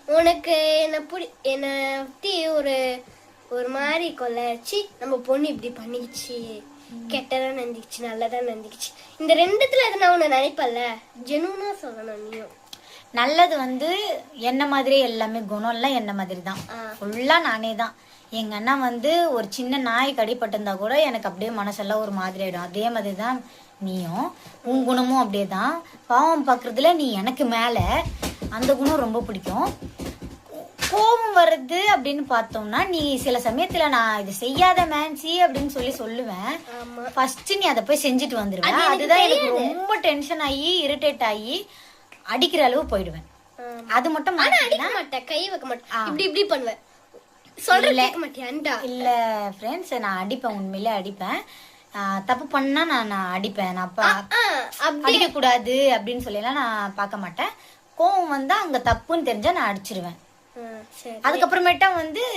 உனக்கு என்ன பத்தி ஒரு மாதிரி கொள்ளாச்சு. நம்ம பொண்ணு இப்படி பண்ணிக்கிச்சு, கெட்டதா நந்திக்கிச்சு, நல்லதா நந்திக்கிச்சு. இந்த ரெண்டுத்துல எது நான் உன்னை நினைப்பல்ல, ஜெனூனா சொல்லணும். நீயும் நல்லது என்ன மாதிரி எல்லாமே குணம் எல்லாம் என்ன மாதிரி தான், ஃபுல்லா நானே தான். எங்க அண்ணா ஒரு சின்ன நாய் கடிப்பட்டிருந்தா கூட எனக்கு அப்படியே மனசெல்லாம் ஒரு மாதிரி ஆயிடும். அதே மாதிரி தான் நீயும், உன் குணமும் அப்படியே தான். பாவம் பாக்குறதுல நீ எனக்கு மேல, அந்த குணம் ரொம்ப பிடிக்கும். கோபம் வருது அப்படின்னு பார்த்தோம்னா, நீ சில சமயத்துல நான் இது செய்யாத மேன்சி அப்படின்னு சொல்லுவேன். ஃபர்ஸ்ட் நீ அதை போய் செஞ்சுட்டு வந்துருவேன். அதுதான் எனக்கு ரொம்ப டென்ஷன் ஆகி இரிட்டேட் ஆகி அடிக்கிற அளவு போயிடுவேன். அது மட்டும் அடிக்க மாட்டேன், கை வைக்க மாட்டேன், இப்படி இப்படி பண்ணுவேன். இல்ல ஃப்ரெண்ட்ஸ், நான் அடிப்பேன், உண்மையிலே அடிப்பேன். தப்பு பண்ணா நான் அடிப்பேன். நான் அடிக்க கூடாது அப்படின்னு சொல்லலாம் நான் பார்க்க மாட்டேன். கோவம் வந்தா அங்க தப்புன்னு தெரிஞ்சா நான் அடிச்சிருவேன். அதுக்கப்புறமேட்டா கொஞ்சம்